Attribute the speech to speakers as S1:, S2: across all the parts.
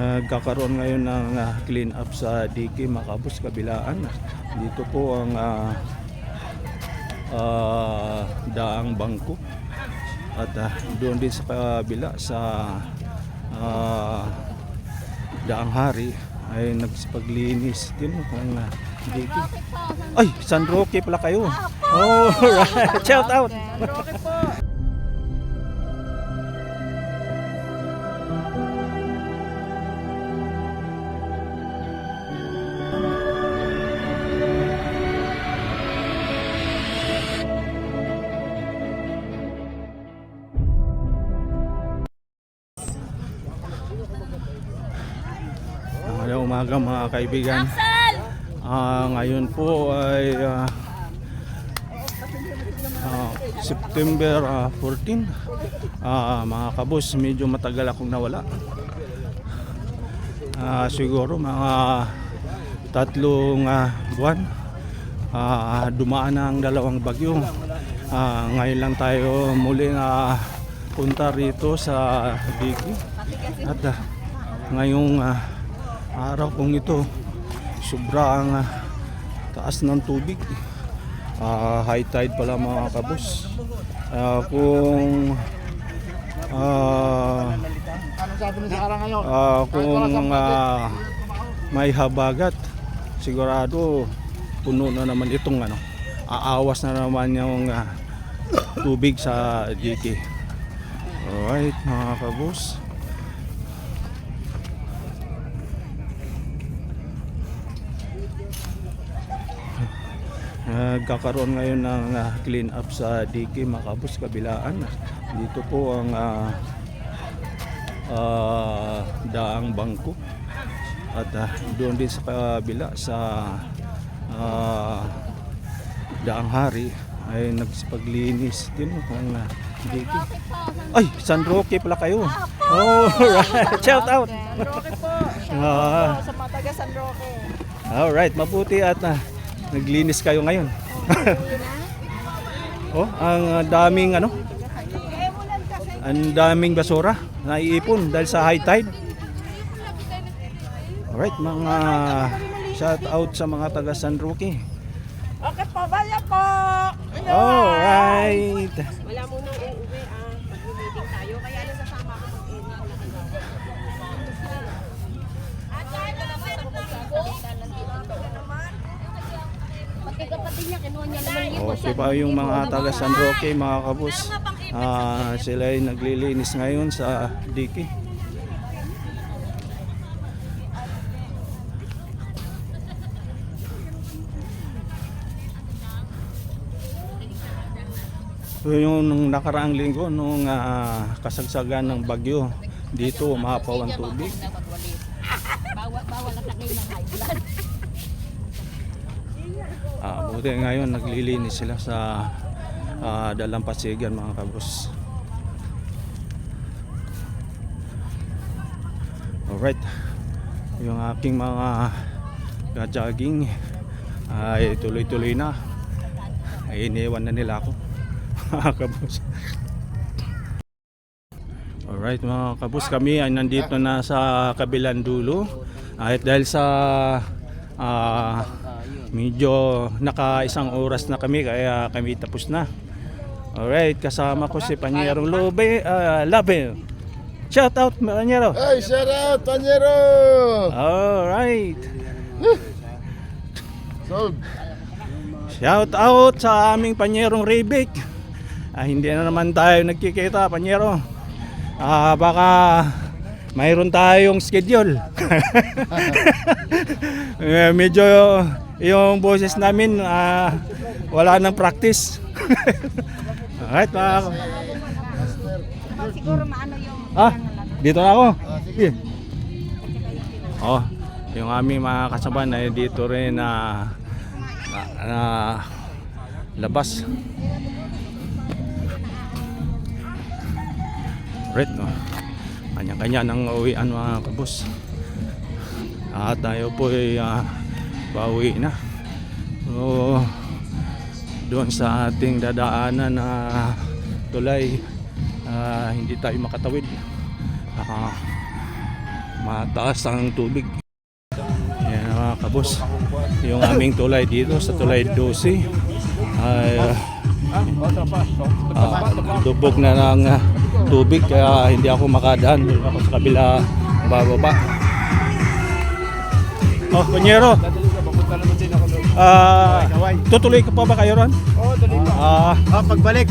S1: Nagkakaroon ngayon ng clean up sa DK Macabos Kabilaan. Dito po ang daang bangko at doon din sa kabila sa daang hari ay nagsipaglinis din ng DK. Ay, San Roque pala kayo. Oh, right. Shout out.
S2: San Roque po.
S1: Magandang umaga mga kaibigan. Ngayon po ay September 14. Mga kabos, medyo matagal akong nawala. Siguro mga 3 buwan. Dumaan na ang 2 bagyo. Ngayon lang tayo muling punta rito sa Biki. At ngayong araw kong ito, sobrang taas ng tubig. High tide pala mga kabos. Kung may habagat, sigurado puno na naman itong aawas na naman yung tubig sa DK. Alright mga kabos. Nagkakaroon ngayon ng clean up sa DK Macabos Kabilaan. Dito po ang daang bangko at doon din sa kabila sa daang hari ay nagsipaglinis din ng DK. Ay, San Roque pala kayo. Oh, right. Shout out.
S2: San Roque po. Sa mga taga San Roque.
S1: Alright, mabuti at naglinis kayo ngayon. Oh, ang daming ang daming basura na iipon dahil sa high tide. Alright, mga shout out sa mga taga San Roque.
S2: Okay po, baya po.
S1: Alright.
S2: Wala munang uuwi, mag-meeting tayo. Kaya nasasama ako mag-edit. Kapatid niya, kinuha niya naman yung
S1: Okay pa yung mga taga San Roque, mga kabos. Sila ay naglilinis ngayon sa DK. So yung nung nakaraang linggo, nung kasagsagan ng bagyo, dito umapaw ang tubig.
S2: Bawal at nakay ng high blood.
S1: Buti ngayon naglilinis sila sa Dalampasigan mga kabos. Alright, yung aking mga jogging ay tuloy-tuloy na. Ay iniwan na nila ako mga kabos. Alright mga kabos, kami ay nandito na sa kabilang dulo. At dahil sa medyo naka 1 oras na kami, kaya kami tapos na. Alright, kasama ko si Panyerong Labe. Shout out Panyero.
S3: Hey, shout out Panyero.
S1: Alright.
S3: Sold.
S1: Shout out sa aming Panyerong Rebek. Hindi na naman tayo nagkikita, Panyero. Baka mayroon tayong schedule. Medyo yung boses namin wala nang practice. Alright,
S2: Siguro maano yung
S1: dito na ako. Sige. Yung aming mga kasabayan ay dito rin na labas. Alright, kanya-kanya ng uwian mga kabos. Tayo po ay pauwi na. So, doon sa ating dadaanan na tulay, hindi tayo makatawid. mataas ang tubig. Yan mga kabos, yung aming tulay dito sa tulay 12 ay lubog na ng tubig kaya hindi ako makadaan. Doon ako sa kabila bababa. Oh, Panyero, tutuloy ka pa ba kayo ron?
S3: Oo, dali pa. Pagbalik.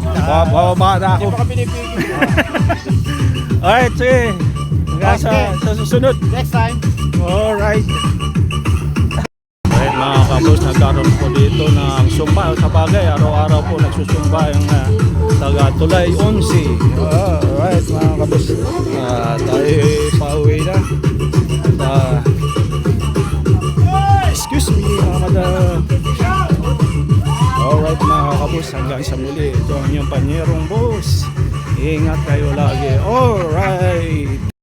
S1: Bababa na ako.
S3: Hindi pa kami pinipigil.
S1: Alright, sige. Hanggang sa susunod.
S3: Next time.
S1: Alright. Alright mga kabos, nagkaroon po dito ng sumba. Sa bagay, araw-araw po nagsusumba yung taga Tulay 11. Alright mga kabos. Tayo pauwi na. Excuse me mga madam. Alright mga kabos, hanggang sa muli. Ito ang inyong Panyerong Boss. Ingat kayo lagi. Alright.